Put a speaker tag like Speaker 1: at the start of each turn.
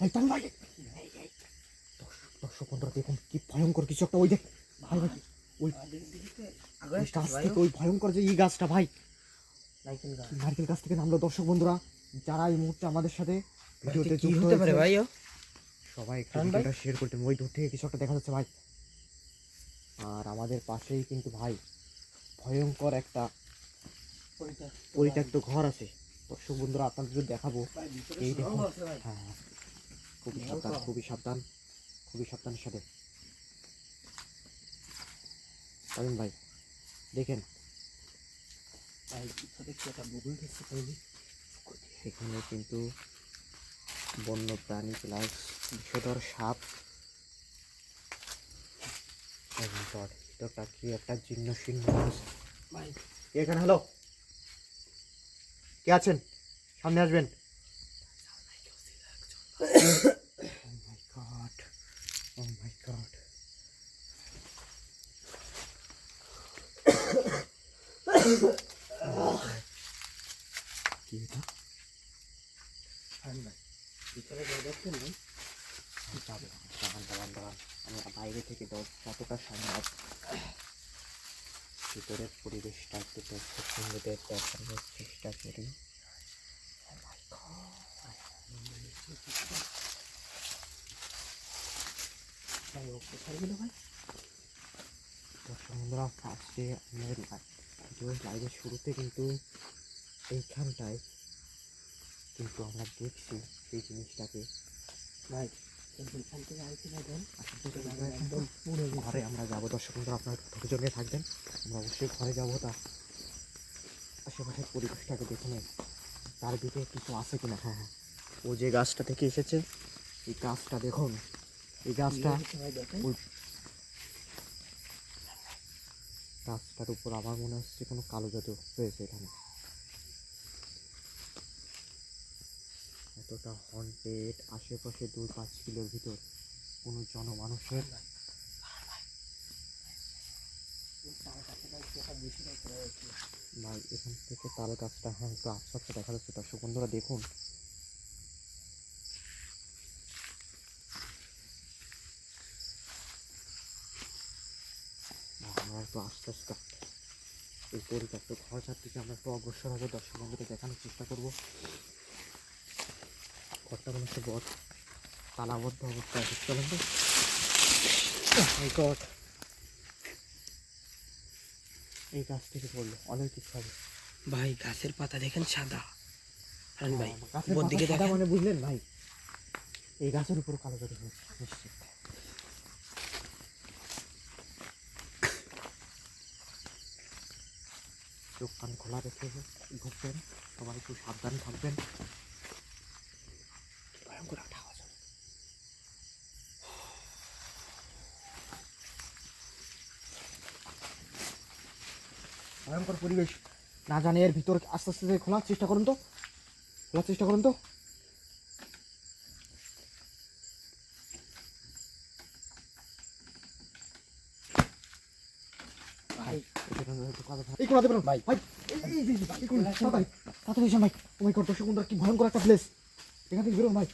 Speaker 1: ভাই চল ভাই। দর্শক বন্ধুরা দেখুন কি ভয়ঙ্কর কিছু একটা, ওই দেখ ভাই ভাই ওই গাছ থেকে, ওই ভয়ঙ্কর যে এই গাছটা ভাই, নারকেল গাছ থেকে নামলো। দর্শক বন্ধুরা যারা এই মুহূর্তে আমাদের সাথে ভিডিওতে যুক্ত হতে ভাই, সবাই একটু ভিডিওটা শেয়ার করতে। ওই দূর থেকে কিছু একটা দেখা যাচ্ছে ভাই, আর আমাদের পাশেই কিন্তু ভাই ভয়ঙ্কর একটা পরিত্যক্ত ঘর আছে। দর্শক বন্ধুরা আপনাদের যদি দেখাবো, এই দেখুন। হ্যাঁ খুবই সাবধান, খুবই সাবধান, খুবই সাবধানের সাথে পাবেন ভাই। দেখেন এখানে কিন্তু বন্য প্রাণী প্লাস বিষধর সাপ, কি একটা জীর্ণ শীর্ণ ভাই। এখানে হ্যালো, কে আছেন? সামনে আসবেন। Oh my God. কি এটা? আমরা বাইরে থেকে যতটা সম্ভব ভিতরের পরিবেশটা একটু দর্শক বন্ধুদের দেখানোর চেষ্টা করি। দর্শক বন্ধুরা ফার্স্টে আমাদের লাইভের শুরুতে কিন্তু এইখানটায় কিন্তু আমরা দেখছি সেই জিনিসটাকে ভাই। ঘরে আমরা যাবো। দর্শক বন্ধুরা আপনারা ধৈর্য নিয়ে থাকবেন, আমরা অবশ্যই ঘরে যাবো। তা আশেপাশের পরিবেশটাকে দেখে নেই, তার ভিতরে কিছু আছে কিনা। হ্যাঁ হ্যাঁ, ও যে গাছটা থেকে এসেছে, এই গাছটা দেখুন, এই গাছটা ওই গাছটার উপর আমার মনে হচ্ছে কোনো কালো জাদু হয়েছে এখানে। এতটা হন্টেড, আশেপাশে 2-5 কিলোর ভিতর কোনো জনমানুষের ভাই। এখান থেকে তাল গাছটা হ্যাঁ একটু আস্তে আস্তে দেখা যাচ্ছে। দর্শক বন্ধুরা দেখুন, আমরা একটু আস্তে আস্তে এই পরিত্যক্ত ঘরটার দিকে আমরা একটু অগ্রসর হবো। দর্শক বন্ধুকে দেখানোর চেষ্টা করবো। ঘরটা মনে হচ্ছে বট তালাবদ্ধ অবস্থায় আছে। চলেন তো। এই গাছ থেকে পড়লো অনেক কিছু হবে
Speaker 2: ভাই। গাছের পাতা দেখেন সাদা ভাই,
Speaker 1: গাছের দিকে সাদা মানে বুঝলেন ভাই, এই গাছের উপর কালো জাদু হয়েছে নিশ্চিত। চোখ কান খোলা রেখে ঘুরবেন, সবাই একটু সাবধানে থাকবেন। ভয়ঙ্কর একটা আওয়াজ, ভয়ঙ্কর পরিবেশ। না জানি এর ভিতর আস্তে আস্তে খোলার চেষ্টা করুন তো, খোলার চেষ্টা করুন তো। কি ভয়ঙ্কর একটা প্লেস, এখান থেকে বেরোন ভাই।